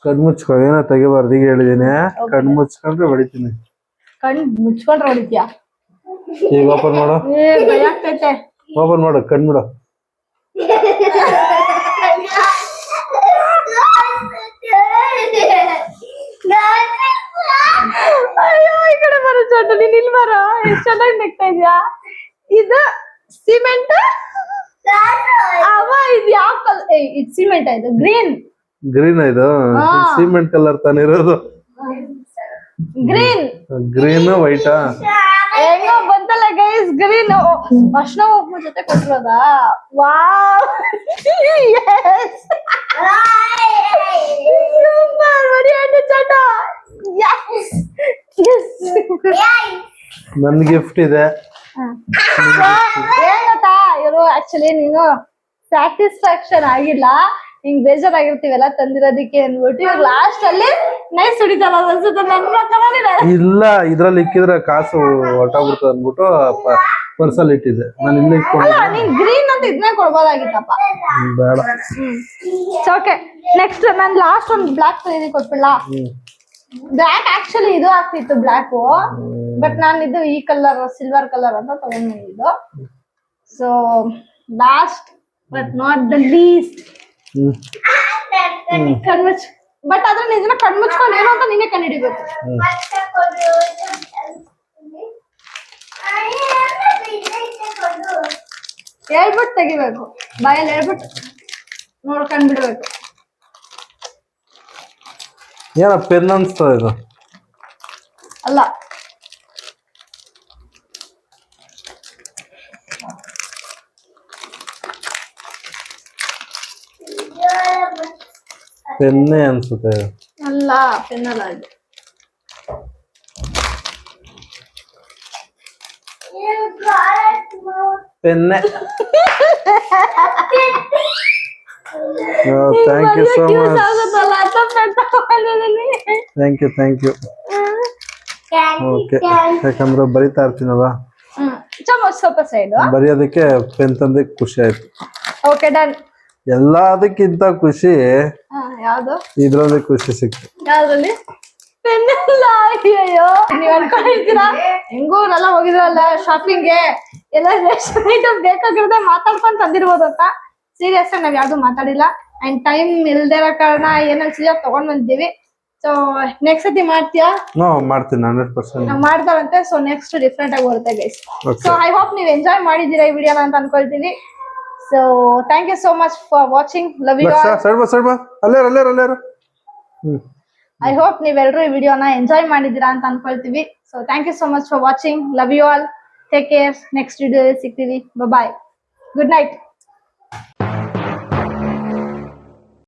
[SPEAKER 5] ಕಣ್ಮುಚ್ಕೊ. ಏನೋ ತೆಗಿಬಾರ್ದು, ಈಗ ಹೇಳಿದೀನಿ. ಕಣ್ಮುಚ್ಕೊಂಡ್ರೆ ಹೊಡಿತೀನಿ.
[SPEAKER 1] ಕಣ್ ಮುಚ್ಕೊಂಡ್ರೆ ಹೊಡಿತೀಯಾ?
[SPEAKER 5] ಈಗ ಓಪನ್ ಮಾಡು.
[SPEAKER 1] ಭಯ ಆಗ್ತೈತೆ.
[SPEAKER 5] ಓಪನ್ ಮಾಡು, ಕಣ್ಬಿಡು.
[SPEAKER 1] ಅಯ್ಯೋ, ಈ ಕಡೆ ಬರೋ ಚೋಟು, ನೀನ್ ಇಲ್ಲಿ ಬರೋ. ಎಷ್ಟ್ ಚೆನ್ನಾಗಿ ನಗ್ತಾ ಇದ್ಯಾ. ಇದು ಸಿಮೆಂಟ್ ಅವ. ಇದು ಯಾವ ಕಲರ್? ಇದು ಸಿಮೆಂಟ್, ಇದು ಗ್ರೀನ್.
[SPEAKER 5] ಗ್ರೀನ್ ಇದು ಸಿಮೆಂಟ್ ಕಲರ್ ತಾನೇ ಇರೋದು.
[SPEAKER 1] ಗ್ರೀನ್
[SPEAKER 5] ಗ್ರೀನ್ ವೈಟಾ?
[SPEAKER 1] ಹೆಂಗೋ ಬಂತಲ್ಲ ಗೈಸ್, ಗ್ರೀನ್. ಅರ್ಶನ ಕುಂಕುಮ ಜೊತೆ ಕೊಟ್ಟಿರೋದಾ? Wow, super. ಬಡಿ ಆಟ ಚಟ.
[SPEAKER 5] ನನ್ ಗಿಫ್ಟ್ ಇದೆ.
[SPEAKER 1] ಏನ್ ಗೊತ್ತಾ, ಇವರು ಆಕ್ಚುಲಿ ನೀನು ಸ್ಯಾಟಿಸ್ಫ್ಯಾಕ್ಷನ್ ಆಗಿಲ್ಲ, ಹಿಂಗ್ ಬೇಜಾರಾಗಿರ್ತೀವೆಲ್ಲ ತಂದಿರೋದಿಕ್ಕೆ ಅಂದ್ಬಿಟ್ಟು ಇವಾಗ ಲಾಸ್ಟ್ ಅಲ್ಲಿ ನೈಸ್ ಹೊಡಿತಾರ ಅನ್ಸುತ್ತೆ ನನ್ನ ಪ್ರಕಾರ.
[SPEAKER 5] ಇಲ್ಲ, ಇದ್ರಲ್ಲಿ ಇಕ್ಕಿದ್ರೆ ಕಾಸು ಹೊರಟೋಗ್ಬಿಡ್ತದೆ ಅಂದ್ಬಿಟ್ಟು ಪರ್ಸಲ್ಲಿ ಇಟ್ಟಿದ್ದೆ ನಾನು. ಇಲ್ಲೇ ಇಟ್ಕೊಂಡು.
[SPEAKER 1] ನೀನ್ ಗ್ರೀನ್ ಅಂತ ಇದನ್ನೇ ಕೊಡ್ಬೋದಾಗಿತ್ತಪ್ಪ.
[SPEAKER 5] ಬೇಡ.
[SPEAKER 1] ಓಕೆ, ನೆಕ್ಸ್ಟ್ ನಾನು ಲಾಸ್ಟ್ ಒಂದು ಬ್ಲಾಕ್ ಖರೀದಿ ಕೊಟ್ಬಿಡ್ಲಾ? ಬ್ಲಾಕ್ ಆಕ್ಚುಲಿ ಇದು ಆಗ್ತಿತ್ತು ಬ್ಲಾಕ್, ಬಟ್ ನಾನು ಇದು ಈ ಕಲರ್ ಸಿಲ್ವರ್ ಕಲರ್ ಅಂತ ತಗೊಂಡ್ ಬಂದಿದ್ದು. So last but not the least, ಕಣ್ಮುಚ್. ಬಟ್ ಅದ್ರ ನಿಜನ ಕಣ್ಮುಚ್ಕೊಂಡು ಏನು ಅಂತ ನೀನೇ ಕಂಡುಹಿಡಿಬೇಕು. ಹೇಳ್ಬಿಟ್ಟು ತೆಗಿಬೇಕು, ಬಾಯಲ್ಲಿ ಹೇಳ್ಬಿಟ್ಟು ನೋಡ್ಕೊಂಡ್ ಬಿಡ್ಬೇಕು.
[SPEAKER 5] ಏನ ಪೆನ್ ಅನ್ಸ್ತದ ಇದು?
[SPEAKER 1] ಅಲ್ಲ,
[SPEAKER 5] ಪೆನ್ನೇ ಅನ್ಸುತ್ತೆ ಇದು.
[SPEAKER 1] ಅಲ್ಲ ಪೆನ್ ಅಲ್ಲ ಇದು.
[SPEAKER 5] ಪೆನ್ನೆ. Thank you so much.
[SPEAKER 1] ಆಗುತ್ತಲ್ಲ ಅಂತ pen ತಗೊಂಡಿದ್ದೀನಿ.
[SPEAKER 5] Thank you okay. ಯಾಕಂದ್ರೆ ಬರಿತಾ ಇರ್ತೀನಲ್ಲ,
[SPEAKER 1] ಚಮಚ್ ಸ್ವಲ್ಪ ಸೈಡ್.
[SPEAKER 5] ಬರೆಯೋದಕ್ಕೆ ಪೆನ್ ತಂದಕ್ಕೆ ಖುಷಿ ಆಯ್ತು.
[SPEAKER 1] Okay done.
[SPEAKER 5] ಎಲ್ಲದಕ್ಕಿಂತ ಖುಷಿ
[SPEAKER 1] ಯಾವ್ದು?
[SPEAKER 5] ಇದ್ರಲ್ಲಿ ಖುಷಿ ಸಿಕ್ತು.
[SPEAKER 1] ಯಾವ್ದ್ರಲ್ಲಿ? ಪೆನ್ ಎಲ್ಲ. ಅಯ್ಯೋ ನೀವ್ ಅನ್ಕೊಂಡಿರ್ತೀರಾ ಹೆಂಗೂ ಎಲ್ಲ ಹೋಗಿದ್ರಲ್ಲ ಶಾಪಿಂಗ್ಗೆ, ಎಲ್ಲ ರೇಷನ್ ಐಟಮ್ ಬೇಕಾಗಿರೋದೇ ಮಾತಾಡ್ಕೊಂಡ್ ತಂದಿರ್ಬೋದು ಅಂತ. ಸೀರಿಯಸ್ ಆಗಿ ನಾವ್ ಯಾವ್ದು ಮಾತಾಡಿಲ್ಲ. ಅಂಡ್ ಟೈಮ್ ಇಲ್ದೇ ಇರೋ ಕಾರಣ ಏನಲ್ಲಿ ಸೀರಿಯಸ್ ತಗೊಂಡ್ ಬಂದಿದ್ದೀವಿ. ಸೊ ನೆಕ್ಸ್ಟ್ ಸತಿ ಮಾಡ್ತೀಯಾ?
[SPEAKER 5] ಮಾಡ್ತೀನಿ 100%.
[SPEAKER 1] ಮಾಡ್ತಾರಂತೆ. ಸೊ ನೆಕ್ಸ್ಟ್ ಡಿಫ್ರೆಂಟ್ ಆಗಿ ಬರುತ್ತೆ guys.
[SPEAKER 5] Okay.
[SPEAKER 1] So I hope ನೀವು ಎಂಜಾಯ್ ಮಾಡಿದ್ದೀರಾ ಈ ವಿಡಿಯೋನ ಅಂತ ಅನ್ಕೊಳ್ತೀನಿ. So thank you so much for watching. Love you all.
[SPEAKER 5] Side ಅಲ್ಲೇರು.
[SPEAKER 1] ಐ ಹೋಪ್ ನೀವೆಲ್ಲರೂ ಈ ವಿಡಿಯೋನ ಎಂಜಾಯ್ ಮಾಡಿದ್ದೀರಾ ಅಂತ ಅನ್ಕೊಳ್ತೀವಿ. So thank you so much for watching. Love you all. Take care. Next video ಸಿಗ್ತೀವಿ. ಬಾಯ್. Good night.